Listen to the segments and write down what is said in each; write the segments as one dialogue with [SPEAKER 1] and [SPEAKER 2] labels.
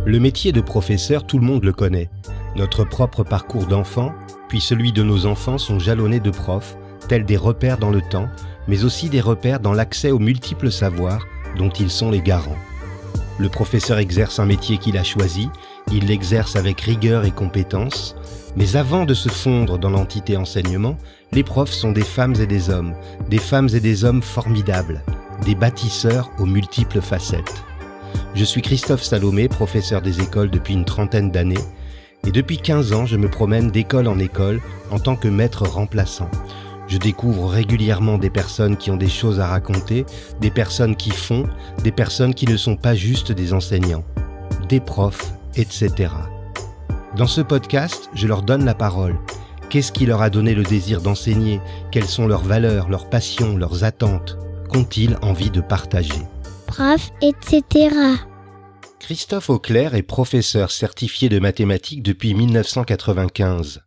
[SPEAKER 1] Le métier de professeur, tout le monde le connaît. Notre propre parcours d'enfant, puis celui de nos enfants sont jalonnés de profs, tels des repères dans le temps, mais aussi des repères dans l'accès aux multiples savoirs dont ils sont les garants. Le professeur exerce un métier qu'il a choisi, il l'exerce avec rigueur et compétence, mais avant de se fondre dans l'entité enseignement, les profs sont des femmes et des hommes formidables, des bâtisseurs aux multiples facettes. Je suis Christophe Salomé, professeur des écoles depuis une trentaine d'années, et depuis 15 ans, je me promène d'école en école en tant que maître remplaçant. Je découvre régulièrement des personnes qui ont des choses à raconter, des personnes qui font, des personnes qui ne sont pas juste des enseignants, des profs, etc. Dans ce podcast, je leur donne la parole. Qu'est-ce qui leur a donné le désir d'enseigner? Quelles sont leurs valeurs, leurs passions, leurs attentes? Qu'ont-ils envie de partager?
[SPEAKER 2] Prof, etc.
[SPEAKER 1] Christophe Auclair est professeur certifié de mathématiques depuis 1995.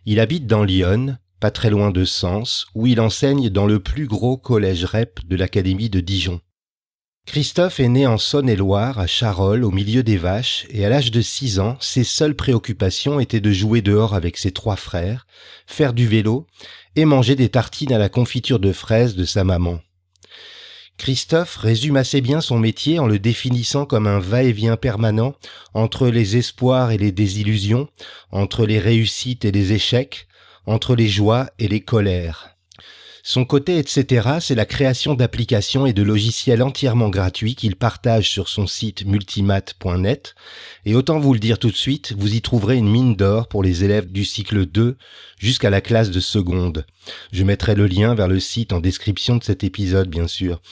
[SPEAKER 1] Il habite dans l'Yonne, pas très loin de Sens, où il enseigne dans le plus gros collège REP de l'Académie de Dijon. Christophe est né en Saône-et-Loire, à Charolles, au milieu des vaches, et à l'âge de 6 ans, ses seules préoccupations étaient de jouer dehors avec ses 3 frères, faire du vélo et manger des tartines à la confiture de fraises de sa maman. Christophe résume assez bien son métier en le définissant comme un va-et-vient permanent entre les espoirs et les désillusions, entre les réussites et les échecs, entre les joies et les colères. Son côté etc., c'est la création d'applications et de logiciels entièrement gratuits qu'il partage sur son site multimath.net. Et autant vous le dire tout de suite, vous y trouverez une mine d'or pour les élèves du cycle 2 jusqu'à la classe de seconde. Je mettrai le lien vers le site en description de cet épisode, bien sûr.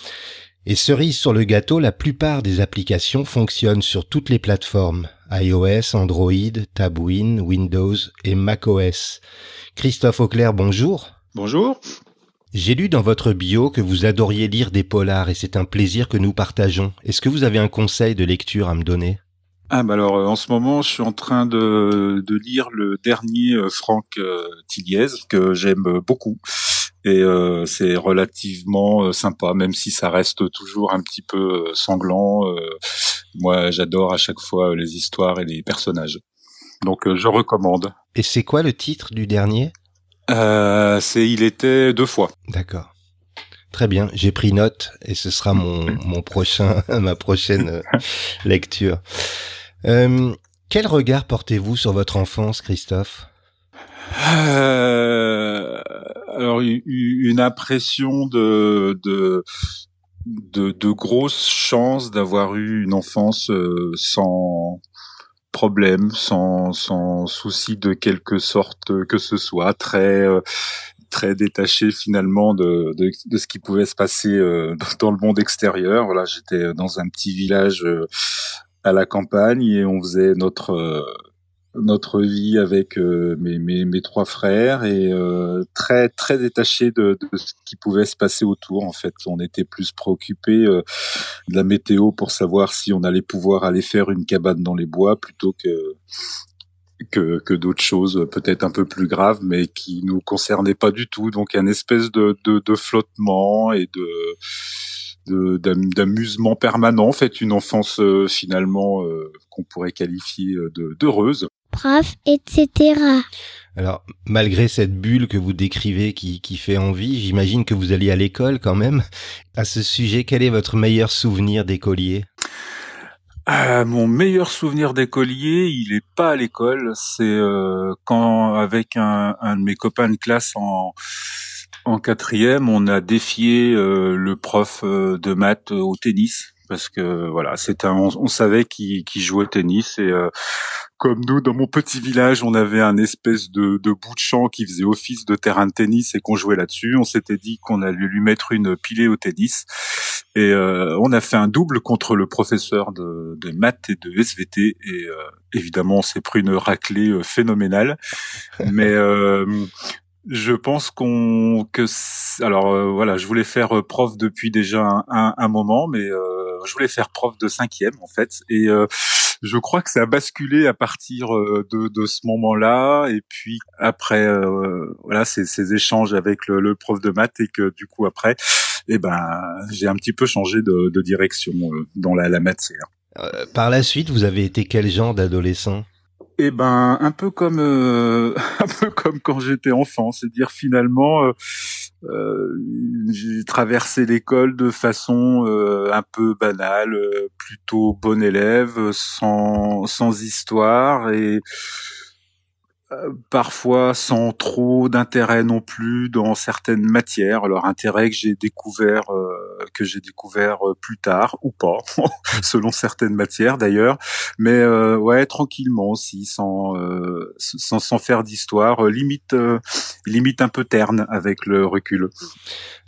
[SPEAKER 1] Et cerise sur le gâteau, la plupart des applications fonctionnent sur toutes les plateformes, iOS, Android, Tabwin, Windows et macOS. Christophe Auclair, bonjour.
[SPEAKER 3] Bonjour.
[SPEAKER 1] J'ai lu dans votre bio que vous adoriez lire des polars et c'est un plaisir que nous partageons. Est-ce que vous avez un conseil de lecture à me donner?
[SPEAKER 3] Alors en ce moment, je suis en train de lire le dernier Franck Tilliez que j'aime beaucoup et c'est relativement sympa, même si ça reste toujours un petit peu sanglant. Moi, j'adore à chaque fois les histoires et les personnages. Donc je recommande.
[SPEAKER 1] Et c'est quoi le titre du dernier?
[SPEAKER 3] Il était 2 fois.
[SPEAKER 1] D'accord. Très bien, j'ai pris note et ce sera ma prochaine lecture. Quel regard portez-vous sur votre enfance, Christophe?
[SPEAKER 3] Alors une impression de grosse chance d'avoir eu une enfance sans problème, sans souci de quelque sorte que ce soit, très détaché finalement de ce qui pouvait se passer dans le monde extérieur. Voilà, j'étais dans un petit village à la campagne et on faisait notre vie avec mes 3 frères et très très détaché de ce qui pouvait se passer autour. En fait, on était plus préoccupés de la météo pour savoir si on allait pouvoir aller faire une cabane dans les bois plutôt que d'autres choses peut-être un peu plus graves mais qui nous concernaient pas du tout. Donc une espèce de flottement et d'amusement permanent. En fait, une enfance finalement qu'on pourrait qualifier d'heureuse.
[SPEAKER 2] Prof, etc.
[SPEAKER 1] Alors, malgré cette bulle que vous décrivez qui fait envie, j'imagine que vous alliez à l'école quand même. À ce sujet, quel est votre meilleur souvenir d'écolier?
[SPEAKER 3] Mon meilleur souvenir d'écolier, il est pas à l'école, c'est quand avec un de mes copains de classe en 4e, on a défié le prof de maths au tennis parce que voilà, on savait qu'il jouait au tennis et comme nous dans mon petit village, on avait un espèce de bout de champ qui faisait office de terrain de tennis et qu'on jouait là-dessus. On s'était dit qu'on allait lui mettre une pilée au tennis et on a fait un double contre le professeur de maths et de SVT et évidemment on s'est pris une raclée phénoménale. Mais je pense voilà, je voulais faire prof depuis déjà un moment, mais je voulais faire prof de 5e en fait, et je crois que ça a basculé à partir de ce moment-là, et puis après voilà ces échanges avec le prof de maths, et que du coup après, j'ai un petit peu changé de direction dans la matière.
[SPEAKER 1] Par la suite, vous avez été quel genre d'adolescent?
[SPEAKER 3] Eh ben, un peu comme un peu comme quand j'étais enfant, c'est-à-dire finalement, j'ai traversé l'école de façon un peu banale, plutôt bon élève, sans histoire et parfois sans trop d'intérêt non plus dans certaines matières. Alors intérêt que j'ai découvert plus tard ou pas, selon certaines matières d'ailleurs. Mais ouais, tranquillement aussi, sans faire d'histoire, limite un peu terne avec le recul.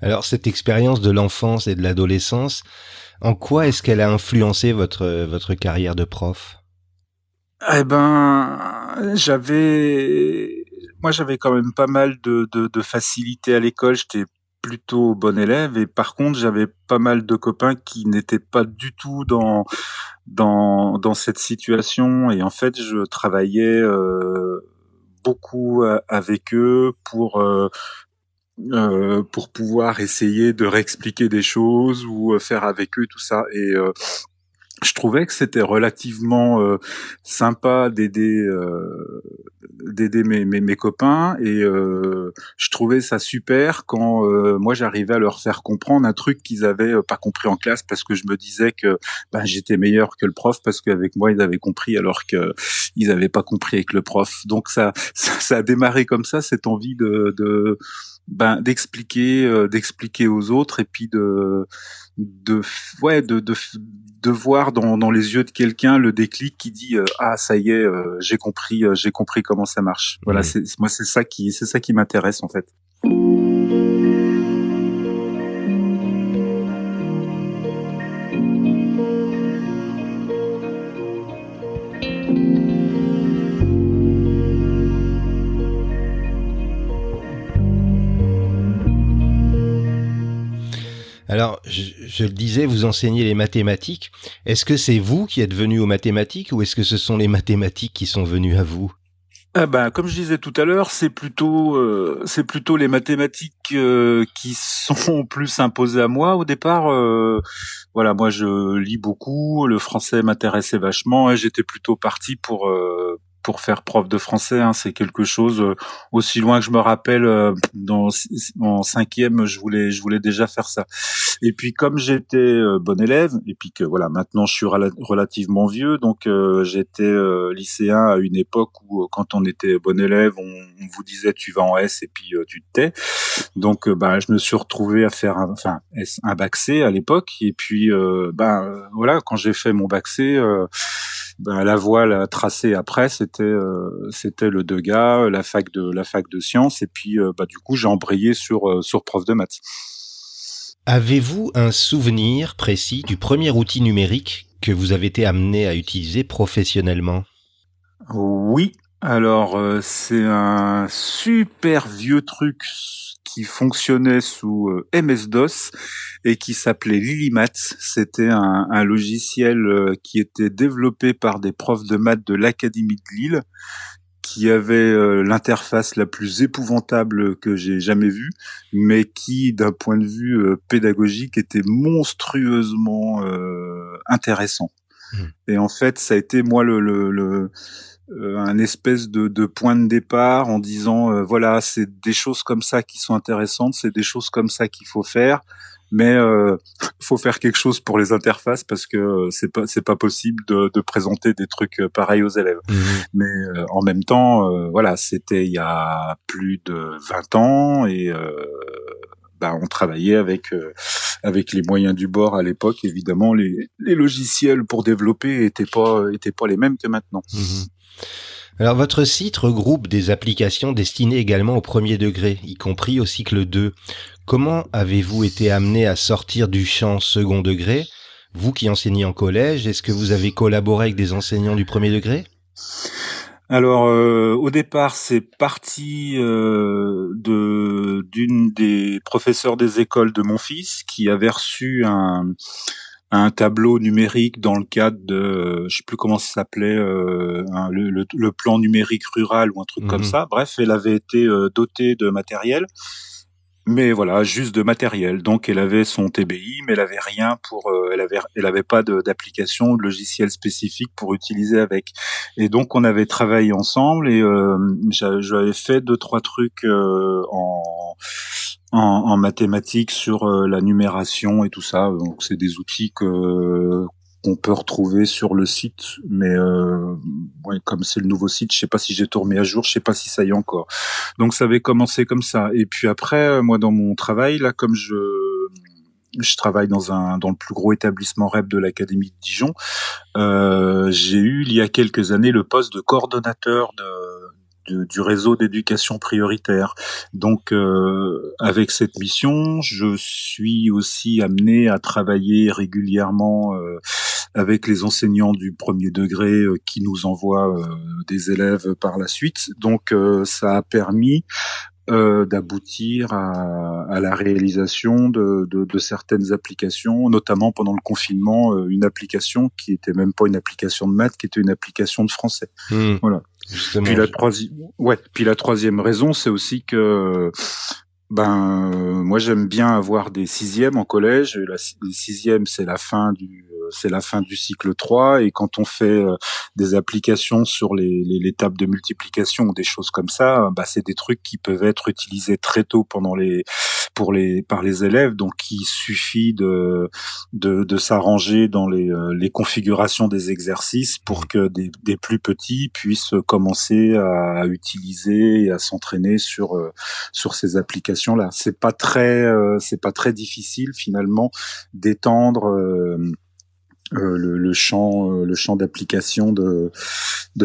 [SPEAKER 1] Alors, cette expérience de l'enfance et de l'adolescence, en quoi est-ce qu'elle a influencé votre carrière de prof?
[SPEAKER 3] Eh ben, j'avais quand même pas mal de facilité à l'école. J'étais plutôt bon élève et par contre, j'avais pas mal de copains qui n'étaient pas du tout dans cette situation et en fait, je travaillais beaucoup avec eux pour pouvoir essayer de réexpliquer des choses ou faire avec eux tout ça et je trouvais que c'était relativement sympa d'aider mes copains et je trouvais ça super quand moi j'arrivais à leur faire comprendre un truc qu'ils avaient pas compris en classe parce que je me disais que ben, j'étais meilleur que le prof parce qu'avec moi ils avaient compris alors que ils avaient pas compris avec le prof. Donc ça a démarré comme ça cette envie d'expliquer aux autres et puis de ouais de voir dans les yeux de quelqu'un le déclic qui dit ah ça y est j'ai compris comment ça marche. Voilà,
[SPEAKER 1] Mmh.
[SPEAKER 3] moi c'est ça qui m'intéresse en fait.
[SPEAKER 1] Alors, je le disais, vous enseignez les mathématiques. Est-ce que c'est vous qui êtes venu aux mathématiques ou est-ce que ce sont les mathématiques qui sont venues à vous?
[SPEAKER 3] Ah ben, comme je disais tout à l'heure, c'est plutôt les mathématiques qui sont plus imposées à moi au départ. Voilà, moi je lis beaucoup, le français m'intéressait vachement et j'étais plutôt parti pour faire prof de français. Hein. C'est quelque chose aussi loin que je me rappelle. En cinquième, je voulais déjà faire ça. Et puis comme j'étais bon élève, et puis que voilà, maintenant je suis relativement vieux, donc j'étais lycéen à une époque où quand on était bon élève, on vous disait tu vas en S et puis tu te tais. Donc bah je me suis retrouvé à faire un bac C à l'époque, et puis voilà, quand j'ai fait mon bac C. La voie tracée après, c'était le Degas, la fac de sciences, et puis du coup j'ai embrayé sur prof de maths.
[SPEAKER 1] Avez-vous un souvenir précis du premier outil numérique que vous avez été amené à utiliser professionnellement?
[SPEAKER 3] Oui, alors c'est un super vieux truc qui fonctionnait sous MS-DOS et qui s'appelait Lilymath. C'était un logiciel qui était développé par des profs de maths de l'Académie de Lille, qui avait l'interface la plus épouvantable que j'ai jamais vue, mais qui, d'un point de vue pédagogique, était monstrueusement intéressant.
[SPEAKER 1] Mmh.
[SPEAKER 3] Et en fait, ça a été moi un espèce de point de départ en disant voilà, c'est des choses comme ça qui sont intéressantes, c'est des choses comme ça qu'il faut faire, mais faut faire quelque chose pour les interfaces parce que c'est pas possible de présenter des trucs pareils aux élèves.
[SPEAKER 1] Mmh.
[SPEAKER 3] Mais en même temps voilà, c'était il y a plus de 20 ans et on travaillait avec les moyens du bord à l'époque. Évidemment, les logiciels pour développer étaient pas les mêmes que maintenant.
[SPEAKER 1] Mmh. Alors, votre site regroupe des applications destinées également au premier degré, y compris au cycle 2. Comment avez-vous été amené à sortir du champ second degré? Vous qui enseignez en collège, est-ce que vous avez collaboré avec des enseignants du premier degré?
[SPEAKER 3] Alors, au départ, c'est parti d'une des professeurs des écoles de mon fils qui avait reçu un tableau numérique dans le cadre de, je sais plus comment ça s'appelait, le plan numérique rural ou un truc comme
[SPEAKER 1] Mmh.
[SPEAKER 3] ça. Bref, elle avait été dotée de matériel. mais voilà, juste de matériel. Donc elle avait son TBI, mais elle avait rien pour, elle avait pas d'application, de logiciel spécifique pour utiliser avec. Et donc on avait travaillé ensemble et j'avais fait 2-3 trucs en mathématiques sur la numération et tout ça. Donc c'est des outils qu'on peut retrouver sur le site, mais ouais, comme c'est le nouveau site, je sais pas si j'ai tout remis à jour, je sais pas si ça y est encore. Donc ça avait commencé comme ça. Et puis après, moi dans mon travail, là, comme je travaille dans le plus gros établissement REP de l'Académie de Dijon, j'ai eu il y a quelques années le poste de coordonnateur du réseau d'éducation prioritaire. Donc, avec cette mission, je suis aussi amené à travailler régulièrement avec les enseignants du premier degré qui nous envoient des élèves par la suite. Donc, ça a permis d'aboutir à la réalisation de certaines applications, notamment pendant le confinement, une application qui était même pas une application de maths, qui était une application de français. Voilà.
[SPEAKER 1] Justement.
[SPEAKER 3] Puis la troisième raison, c'est aussi que moi j'aime bien avoir des sixièmes en collège. Les sixièmes, c'est la fin du cycle 3, et quand on fait des applications sur les tables de multiplication ou des choses comme ça, c'est des trucs qui peuvent être utilisés très tôt par les élèves. Donc il suffit de s'arranger dans les configurations des exercices pour que des plus petits puissent commencer à utiliser et à s'entraîner sur ces applications-là. C'est pas très difficile finalement d'étendre le champ d'application de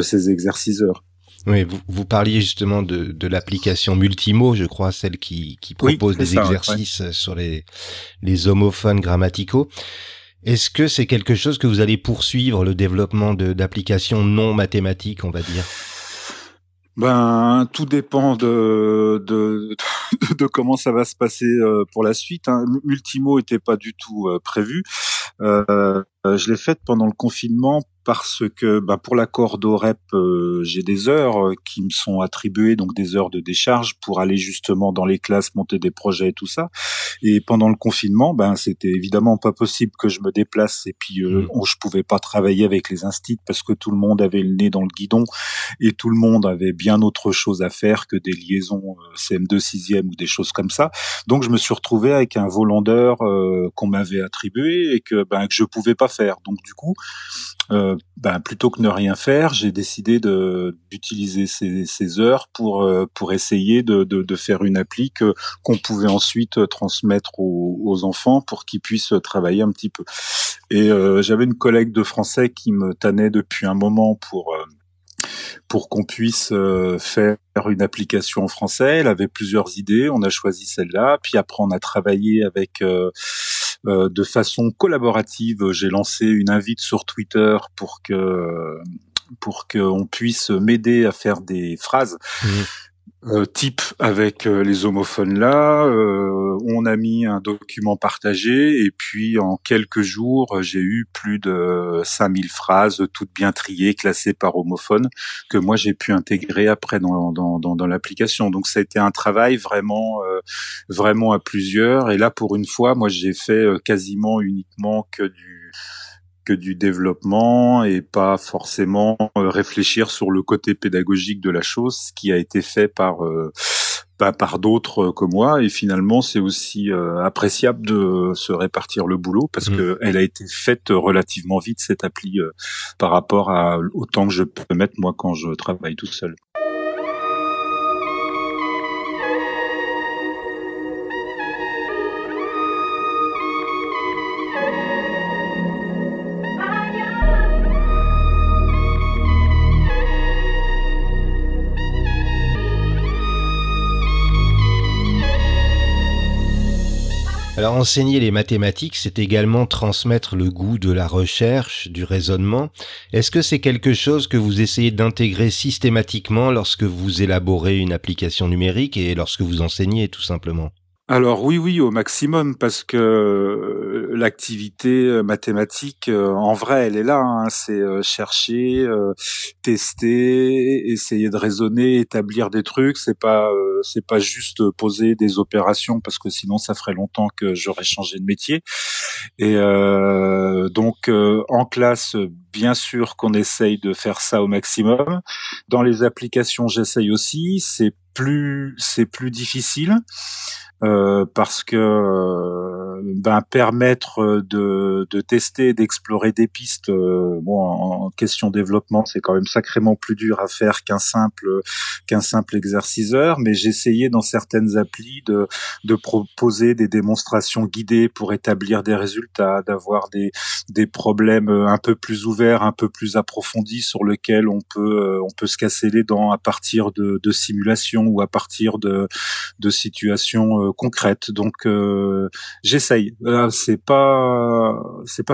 [SPEAKER 3] ces exerciceurs.
[SPEAKER 1] Oui, vous parliez justement de l'application Multimo, je crois, celle qui propose des exercices sur les homophones grammaticaux. Est-ce que c'est quelque chose que vous allez poursuivre, le développement d'applications non mathématiques, on va dire?
[SPEAKER 3] Tout dépend de comment ça va se passer pour la suite. Multimo était pas du tout prévu. Je l'ai faite pendant le confinement parce que pour l'accord d'OREP, j'ai des heures qui me sont attribuées, donc des heures de décharge pour aller justement dans les classes, monter des projets et tout ça. Et pendant le confinement, c'était évidemment pas possible que je me déplace, et puis je pouvais pas travailler avec les instits parce que tout le monde avait le nez dans le guidon et tout le monde avait bien autre chose à faire que des liaisons CM2 6e ou des choses comme ça. Donc je me suis retrouvé avec un volant-d'heure qu'on m'avait attribué et que je pouvais pas faire. Donc du coup, plutôt que ne rien faire, j'ai décidé d'utiliser ces heures pour essayer de faire une appli qu'on pouvait ensuite transmettre aux enfants pour qu'ils puissent travailler un petit peu. Et j'avais une collègue de français qui me tannait depuis un moment pour qu'on puisse faire une application en français. Elle avait plusieurs idées, on a choisi celle-là, puis après on a travaillé avec de façon collaborative. J'ai lancé une invite sur Twitter pour qu'on puisse m'aider à faire des phrases type avec les homophones là. On a mis un document partagé et puis en quelques jours, j'ai eu plus de 5000 phrases toutes bien triées, classées par homophone, que moi j'ai pu intégrer après dans l'application. Donc ça a été un travail vraiment à plusieurs. Et là, pour une fois, moi j'ai fait quasiment uniquement que du développement et pas forcément réfléchir sur le côté pédagogique de la chose, ce qui a été fait par d'autres que moi. Et finalement, c'est aussi appréciable de se répartir le boulot parce que elle a été faite relativement vite, cette appli, par rapport au temps que je peux mettre moi quand je travaille tout seul.
[SPEAKER 1] Alors enseigner les mathématiques, c'est également transmettre le goût de la recherche, du raisonnement. Est-ce que c'est quelque chose que vous essayez d'intégrer systématiquement lorsque vous élaborez une application numérique et lorsque vous enseignez tout simplement ?
[SPEAKER 3] Alors oui, au maximum, parce que l'activité mathématique, en vrai, elle est là, hein. C'est chercher, tester, essayer de raisonner, établir des trucs. C'est pas juste poser des opérations, parce que sinon ça ferait longtemps que j'aurais changé de métier. Et donc en classe, bien sûr qu'on essaye de faire ça au maximum. Dans les applications, j'essaye aussi. C'est plus difficile. Parce que permettre de tester, d'explorer des pistes, en question développement, c'est quand même sacrément plus dur à faire qu'un simple exerciceur. Mais j'essayais dans certaines applis de proposer des démonstrations guidées pour établir des résultats, d'avoir des problèmes un peu plus ouverts, un peu plus approfondis, sur lesquels on peut se casser les dents à partir de simulations ou à partir de situations concrètes. Donc j'essaye. C'est pas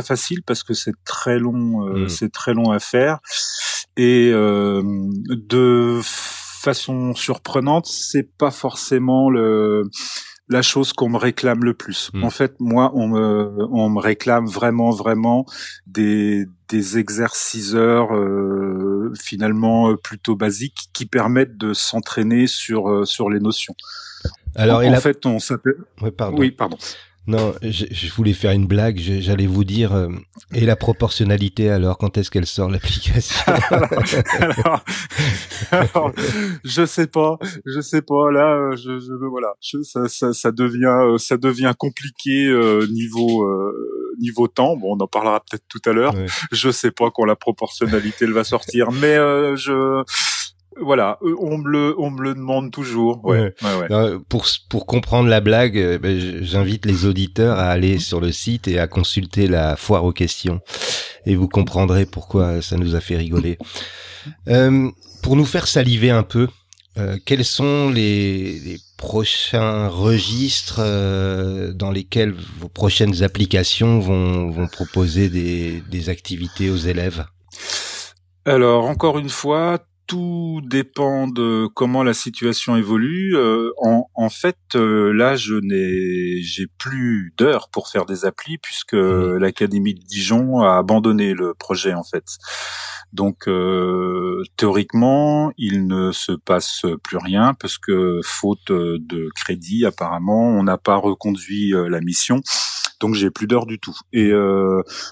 [SPEAKER 3] facile, parce que c'est très long à faire, et de façon surprenante, c'est pas forcément la chose qu'on me réclame le plus. En fait, moi, on me réclame vraiment des exerciceurs finalement plutôt basiques, qui permettent de s'entraîner sur les notions.
[SPEAKER 1] Alors,
[SPEAKER 3] En fait, on s'appelle...
[SPEAKER 1] Ouais, pardon.
[SPEAKER 3] Oui, pardon.
[SPEAKER 1] Non, je voulais faire une blague. J'allais vous dire, et la proportionnalité, alors, quand est-ce qu'elle sort, l'application?
[SPEAKER 3] alors, je sais pas. Là, voilà, ça devient compliqué niveau temps. Bon, on en parlera peut-être tout à l'heure.
[SPEAKER 1] Ouais.
[SPEAKER 3] Je sais pas quand la proportionnalité elle va sortir, mais voilà, on me le demande toujours. Ouais.
[SPEAKER 1] Non, pour comprendre la blague, j'invite les auditeurs à aller sur le site et à consulter la foire aux questions, et vous comprendrez pourquoi ça nous a fait rigoler. Pour nous faire saliver un peu, quels sont les prochains registres dans lesquels vos prochaines applications vont proposer des activités aux élèves?
[SPEAKER 3] Alors, encore une fois, tout dépend de comment la situation évolue. En fait, là, j'ai plus d'heures pour faire des applis, puisque l'Académie de Dijon a abandonné le projet, en fait. Donc, théoriquement, il ne se passe plus rien, parce que faute de crédit, apparemment, on n'a pas reconduit la mission. Donc j'ai plus d'heures du tout, et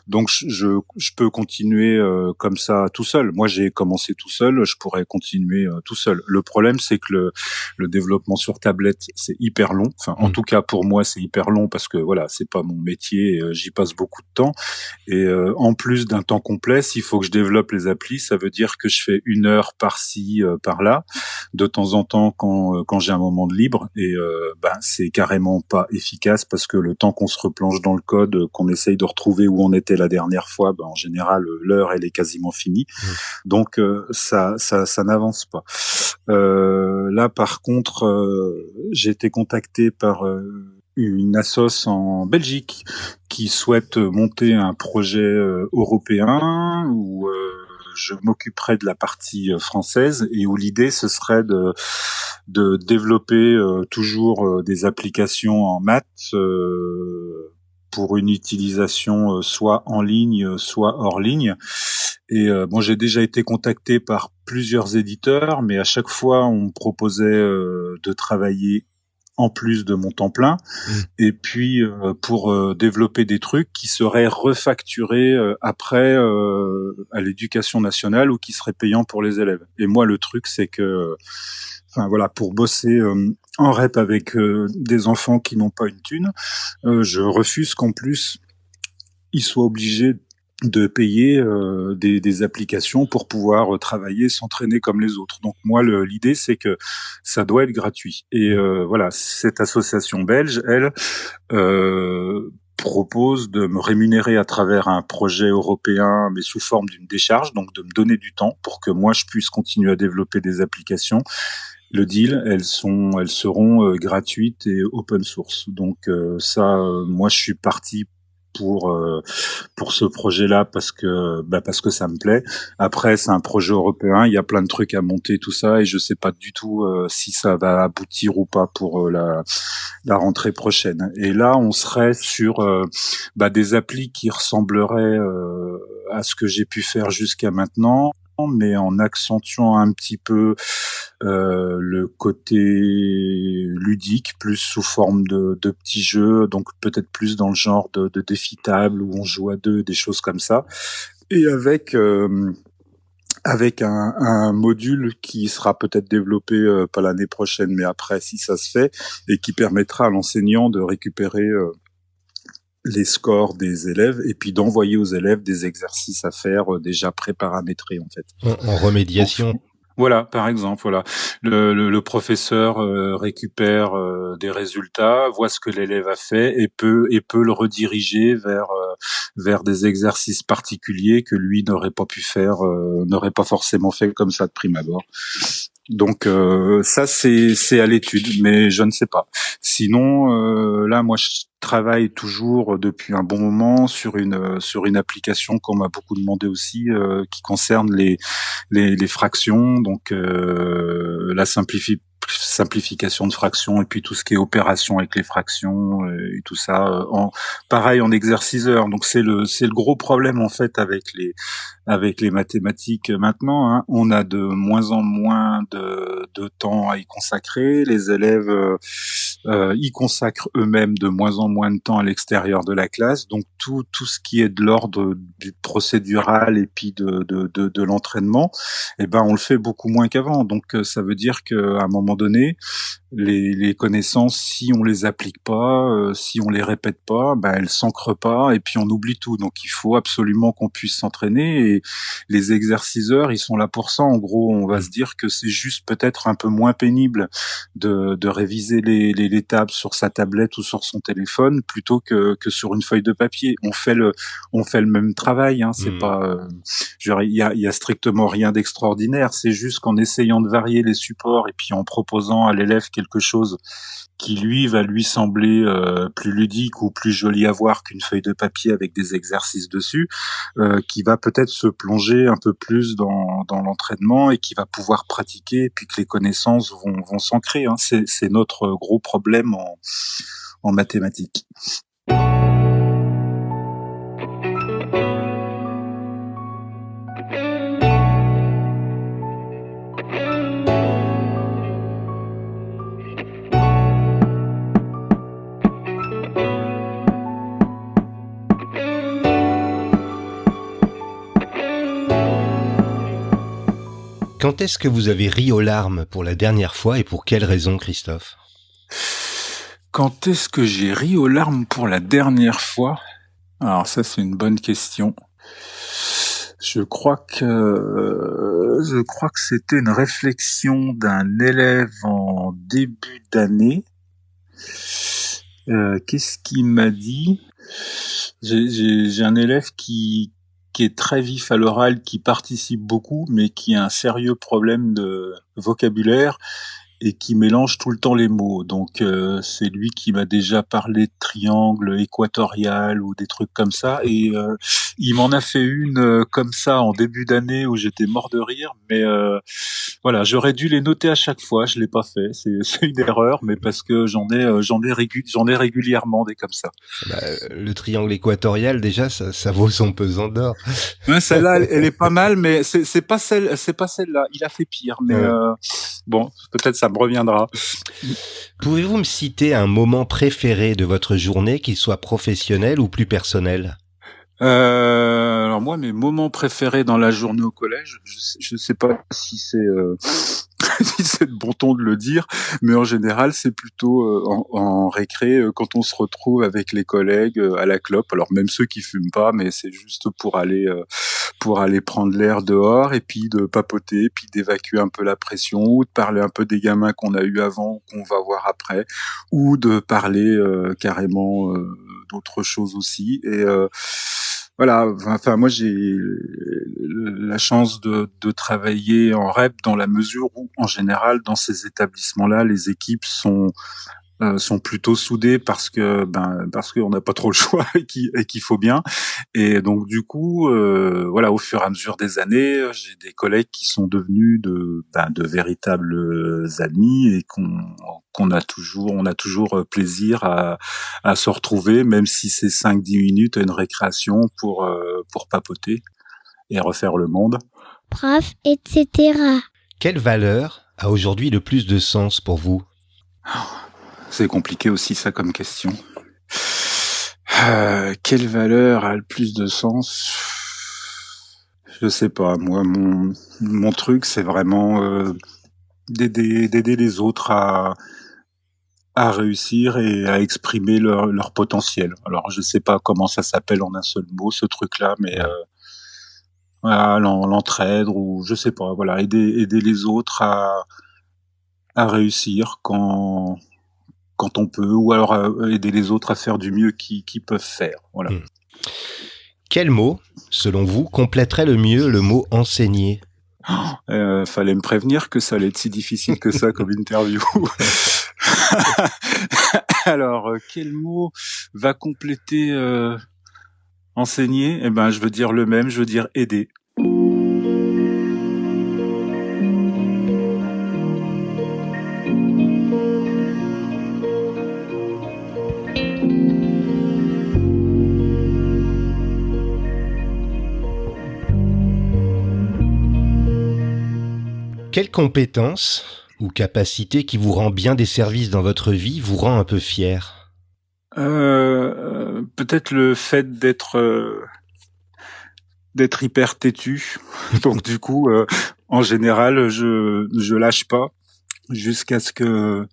[SPEAKER 3] donc je peux continuer comme ça tout seul. Moi j'ai commencé tout seul, je pourrais continuer tout seul. Le problème c'est que le développement sur tablette c'est hyper long. Enfin en tout cas pour moi c'est hyper long, parce que voilà, c'est pas mon métier, j'y passe beaucoup de temps, et en plus d'un temps complet, s'il faut que je développe les applis, ça veut dire que je fais 1 heure par-ci par-là de temps en temps quand j'ai un moment de libre, et c'est carrément pas efficace, parce que le temps qu'on se replonge dans le code, qu'on essaye de retrouver où on était la dernière fois, en général l'heure elle est quasiment finie. Donc ça n'avance pas. Là par contre, j'ai été contacté par une assoce en Belgique qui souhaite monter un projet européen, où je m'occuperai de la partie française, et où l'idée ce serait de développer toujours des applications en maths pour une utilisation soit en ligne, soit hors ligne. Et j'ai déjà été contacté par plusieurs éditeurs, mais à chaque fois on me proposait de travailler en plus de mon temps plein, et puis pour développer des trucs qui seraient refacturés après à l'éducation nationale, ou qui seraient payants pour les élèves. Et moi le truc c'est que pour bosser en REP avec des enfants qui n'ont pas une thune, je refuse qu'en plus ils soient obligés de payer des applications pour pouvoir travailler, s'entraîner comme les autres. Donc moi l'idée c'est que ça doit être gratuit. Et cette association belge, elle propose de me rémunérer à travers un projet européen, mais sous forme d'une décharge, donc de me donner du temps pour que moi je puisse continuer à développer des applications. Le deal, elles seront gratuites et open source. Donc moi je suis parti pour ce projet-là, parce que ça me plaît. Après c'est un projet européen, il y a plein de trucs à monter, tout ça, et je sais pas du tout si ça va aboutir ou pas pour la rentrée prochaine. Et là, on serait sur des applis qui ressembleraient à ce que j'ai pu faire jusqu'à maintenant, mais en accentuant un petit peu le côté ludique, plus sous forme de petits jeux, donc peut-être plus dans le genre de défi table où on joue à deux, des choses comme ça, et avec un module qui sera peut-être développé pas l'année prochaine, mais après, si ça se fait, et qui permettra à l'enseignant de récupérer les scores des élèves et puis d'envoyer aux élèves des exercices à faire déjà préparamétrés, en fait.
[SPEAKER 1] En remédiation.
[SPEAKER 3] Donc, voilà, par exemple, voilà, le professeur récupère des résultats, voit ce que l'élève a fait et peut le rediriger vers des exercices particuliers que lui n'aurait pas pu faire, n'aurait pas forcément fait comme ça de prime abord. Donc ça c'est à l'étude, mais je ne sais pas. Sinon là moi je travaille toujours depuis un bon moment sur une application qu'on m'a beaucoup demandé aussi qui concerne les fractions, donc la simplification de fractions et puis tout ce qui est opération avec les fractions et tout ça pareil en exerciceur. Donc c'est le gros problème en fait avec les mathématiques maintenant, hein. On a de moins en moins de temps à y consacrer. Les élèves y consacrent eux-mêmes de moins en moins de temps à l'extérieur de la classe. Donc tout ce qui est de l'ordre du procédural et puis de l'entraînement, on le fait beaucoup moins qu'avant. Donc ça veut dire qu'à un moment donné, les connaissances, si on les applique pas, si on les répète pas, elles s'ancrent pas et puis on oublie tout. Donc il faut absolument qu'on puisse s'entraîner et les exerciceurs, ils sont là pour ça. En gros, on va se dire que c'est juste peut-être un peu moins pénible de réviser les tables sur sa tablette ou sur son téléphone plutôt que sur une feuille de papier. On fait le même travail, hein. C'est pas, il y a strictement rien d'extraordinaire. C'est juste qu'en essayant de varier les supports et puis en proposant à l'élève quelque chose qui lui va lui sembler plus ludique ou plus joli à voir qu'une feuille de papier avec des exercices dessus, qui va peut-être se plonger un peu plus dans l'entraînement et qui va pouvoir pratiquer et puis que les connaissances vont s'ancrer, hein. C'est notre gros problème en mathématiques.
[SPEAKER 1] Quand est-ce que vous avez ri aux larmes pour la dernière fois et pour quelle raison, Christophe ?
[SPEAKER 3] Quand est-ce que j'ai ri aux larmes pour la dernière fois ? Alors ça, c'est une bonne question. Je crois que c'était une réflexion d'un élève en début d'année. Qu'est-ce qu'il m'a dit ? J'ai un élève qui est très vif à l'oral, qui participe beaucoup, mais qui a un sérieux problème de vocabulaire et qui mélange tout le temps les mots. Donc c'est lui qui m'a déjà parlé de triangle équatorial ou des trucs comme ça, et il m'en a fait une comme ça en début d'année où j'étais mort de rire, mais voilà, j'aurais dû les noter à chaque fois, je l'ai pas fait, c'est une erreur, mais parce que j'en ai régulièrement des comme ça.
[SPEAKER 1] Le triangle équatorial, déjà, ça vaut son pesant d'or.
[SPEAKER 3] Ouais, celle-là, elle est pas mal, mais c'est pas celle-là. Il a fait pire, mais bon, peut-être ça me reviendra.
[SPEAKER 1] Pouvez-vous me citer un moment préféré de votre journée, qu'il soit professionnel ou plus personnel ?
[SPEAKER 3] Alors moi, mes moments préférés dans la journée au collège, je sais pas si c'est si c'est de bon ton de le dire, mais en général, c'est plutôt en récré quand on se retrouve avec les collègues à la clope. Alors même ceux qui fument pas, mais c'est juste pour aller prendre l'air dehors et puis de papoter, puis d'évacuer un peu la pression ou de parler un peu des gamins qu'on a eu avant, qu'on va voir après, ou de parler carrément d'autres choses aussi. Et voilà, enfin moi j'ai la chance de travailler en REP dans la mesure où en général dans ces établissements-là les équipes sont sont plutôt soudés parce qu'on n'a pas trop le choix et qu'il faut bien. Et donc du coup, voilà, au fur et à mesure des années, j'ai des collègues qui sont devenus de véritables amis et qu'on a toujours, on a toujours plaisir à se retrouver, même si c'est 5-10 minutes à une récréation pour papoter et refaire le monde.
[SPEAKER 2] Prof, etc.
[SPEAKER 1] Quelle valeur a aujourd'hui le plus de sens pour vous?
[SPEAKER 3] C'est compliqué aussi ça comme question. Quelle valeur a le plus de sens? Je sais pas. Moi, mon truc, c'est vraiment d'aider les autres à réussir et à exprimer leur potentiel. Alors, je sais pas comment ça s'appelle en un seul mot, ce truc-là, mais voilà, l'entraide ou je sais pas. Voilà, aider les autres à réussir quand on peut, ou alors aider les autres à faire du mieux qu'ils peuvent faire. Voilà.
[SPEAKER 1] Quel mot, selon vous, compléterait le mieux le mot enseigner?
[SPEAKER 3] Fallait me prévenir que ça allait être si difficile que ça comme interview. Alors, quel mot va compléter enseigner? Eh ben, je veux dire le même, je veux dire aider.
[SPEAKER 1] Quelle compétence ou capacité qui vous rend bien des services dans votre vie vous rend un peu fier?
[SPEAKER 3] Peut-être le fait d'être hyper têtu. Donc du coup, en général, je lâche pas jusqu'à ce que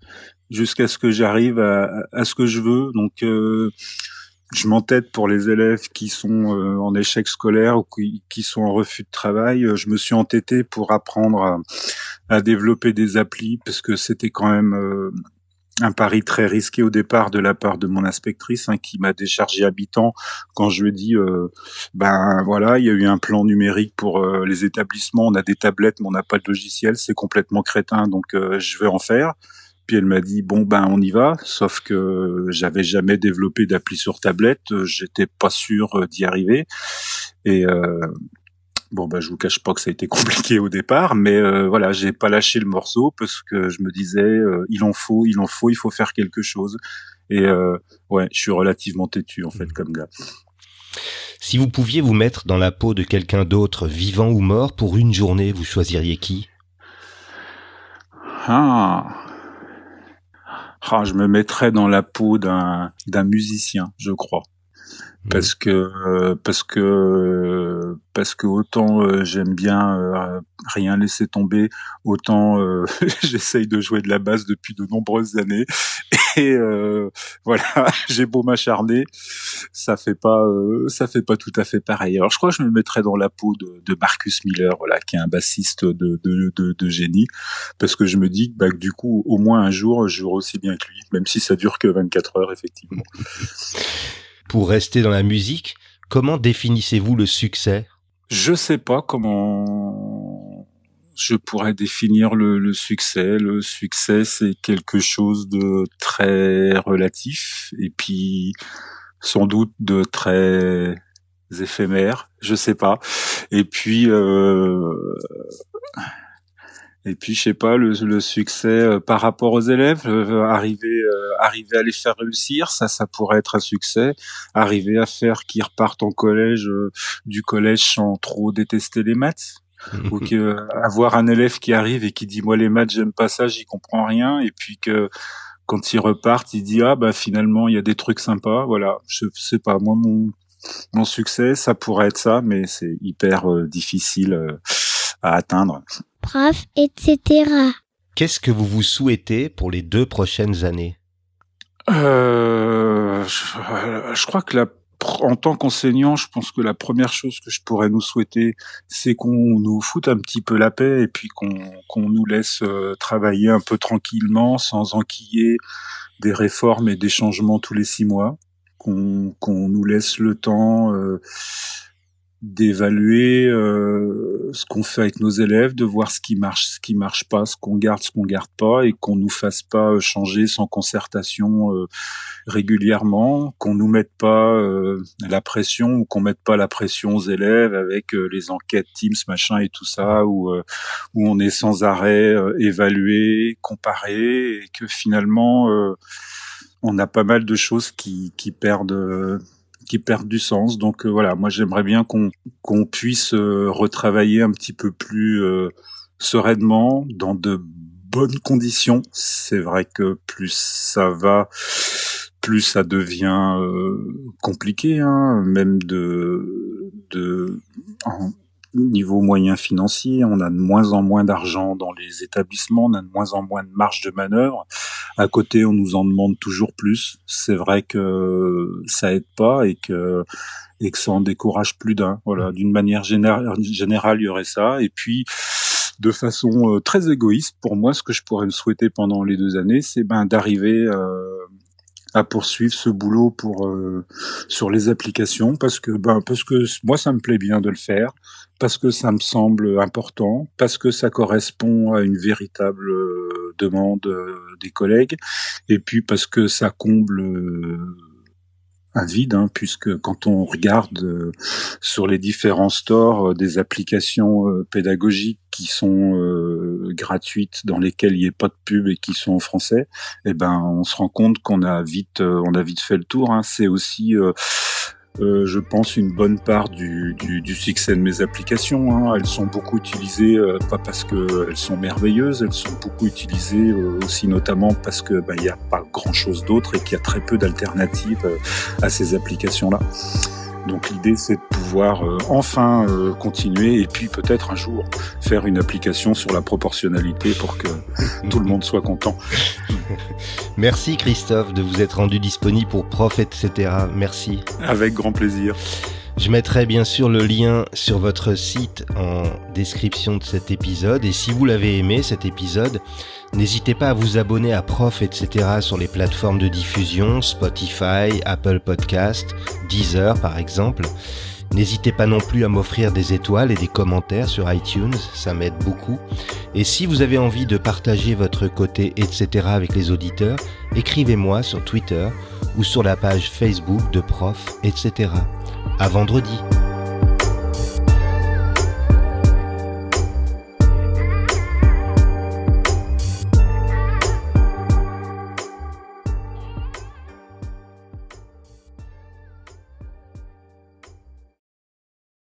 [SPEAKER 3] j'arrive à ce que je veux. Donc je m'entête pour les élèves qui sont en échec scolaire ou qui sont en refus de travail. Je me suis entêté pour apprendre à développer des applis parce que c'était quand même un pari très risqué au départ de la part de mon inspectrice qui m'a déchargé habitant quand je lui ai dit voilà, il y a eu un plan numérique pour les établissements, on a des tablettes mais on n'a pas de logiciel, c'est complètement crétin, donc je vais en faire. Puis elle m'a dit on y va, sauf que j'avais jamais développé d'appli sur tablette, j'étais pas sûr d'y arriver. Et je vous cache pas que ça a été compliqué au départ, mais voilà, j'ai pas lâché le morceau parce que je me disais il faut faire quelque chose. Et ouais, je suis relativement têtu en fait comme gars.
[SPEAKER 1] Si vous pouviez vous mettre dans la peau de quelqu'un d'autre, vivant ou mort, pour une journée, vous choisiriez qui?
[SPEAKER 3] Je me mettrais dans la peau d'un musicien, je crois. Parce que autant j'aime bien rien laisser tomber, autant j'essaye de jouer de la basse depuis de nombreuses années et voilà, j'ai beau m'acharner, ça fait pas tout à fait pareil. Alors je crois que je me mettrais dans la peau de Marcus Miller, voilà, qui est un bassiste de génie, parce que je me dis que du coup au moins un jour je jouerai aussi bien que lui, même si ça dure que 24 heures effectivement.
[SPEAKER 1] Pour rester dans la musique, comment définissez-vous le succès?
[SPEAKER 3] Je sais pas comment je pourrais définir le succès. Le succès, c'est quelque chose de très relatif et puis sans doute de très éphémère. Je sais pas. Et puis je sais pas, le succès par rapport aux élèves, arriver à les faire réussir, ça pourrait être un succès. Arriver à faire qu'ils repartent en collège, du collège sans trop détester les maths. Ou que avoir un élève qui arrive et qui dit moi les maths j'aime pas ça, j'y comprends rien, et puis que quand ils repartent, il dit finalement il y a des trucs sympas. Voilà, je sais pas, moi mon succès ça pourrait être ça, mais c'est hyper difficile à atteindre.
[SPEAKER 2] Prof, etc.
[SPEAKER 1] Qu'est-ce que vous vous souhaitez pour les 2 prochaines années?
[SPEAKER 3] Je crois que en tant qu'enseignant, je pense que la première chose que je pourrais nous souhaiter, c'est qu'on nous foute un petit peu la paix et puis qu'on nous laisse travailler un peu tranquillement, sans enquiller des réformes et des changements tous les 6 mois, qu'on nous laisse le temps d'évaluer ce qu'on fait avec nos élèves, de voir ce qui marche pas, ce qu'on garde pas, et qu'on nous fasse pas changer sans concertation régulièrement, qu'on nous mette pas la pression, ou qu'on mette pas la pression aux élèves avec les enquêtes Teams machin et tout ça, où on est sans arrêt évalué, comparé, et que finalement on a pas mal de choses qui perdent du sens. Donc voilà, moi j'aimerais bien qu'on puisse retravailler un petit peu plus sereinement, dans de bonnes conditions. C'est vrai que plus ça va, plus ça devient compliqué, hein, même en niveau moyen financier. On a de moins en moins d'argent dans les établissements, on a de moins en moins de marge de manœuvre. À côté, on nous en demande toujours plus. C'est vrai que ça aide pas, et que ça en décourage plus d'un. Voilà, d'une manière générale, il y aurait ça. Et puis, de façon très égoïste, pour moi, ce que je pourrais me souhaiter pendant les 2 années, c'est d'arriver à poursuivre ce boulot sur les applications, parce que moi ça me plaît bien de le faire, parce que ça me semble important, parce que ça correspond à une véritable demande des collègues, et puis parce que ça comble un vide, hein, puisque quand on regarde sur les différents stores des applications pédagogiques qui sont gratuites, dans lesquelles il n'y a pas de pub et qui sont en français, on se rend compte qu'on a vite fait le tour, hein. C'est aussi je pense une bonne part du succès de mes applications, hein. Elles sont beaucoup utilisées, pas parce qu'elles sont merveilleuses, elles sont beaucoup utilisées aussi notamment parce que il n'y a pas grand chose d'autre et qu'il y a très peu d'alternatives à ces applications-là. Donc l'idée, c'est de pouvoir enfin continuer, et puis peut-être un jour faire une application sur la proportionnalité pour que tout le monde soit content.
[SPEAKER 1] Merci Christophe de vous être rendu disponible pour Prof, etc. Merci.
[SPEAKER 3] Avec grand plaisir.
[SPEAKER 1] Je mettrai bien sûr le lien sur votre site en description de cet épisode, et si vous l'avez aimé cet épisode, n'hésitez pas à vous abonner à Prof, etc. sur les plateformes de diffusion, Spotify, Apple Podcast, Deezer par exemple. N'hésitez pas non plus à m'offrir des étoiles et des commentaires sur iTunes, ça m'aide beaucoup. Et si vous avez envie de partager votre côté, etc. avec les auditeurs, écrivez-moi sur Twitter ou sur la page Facebook de Prof, etc. À vendredi.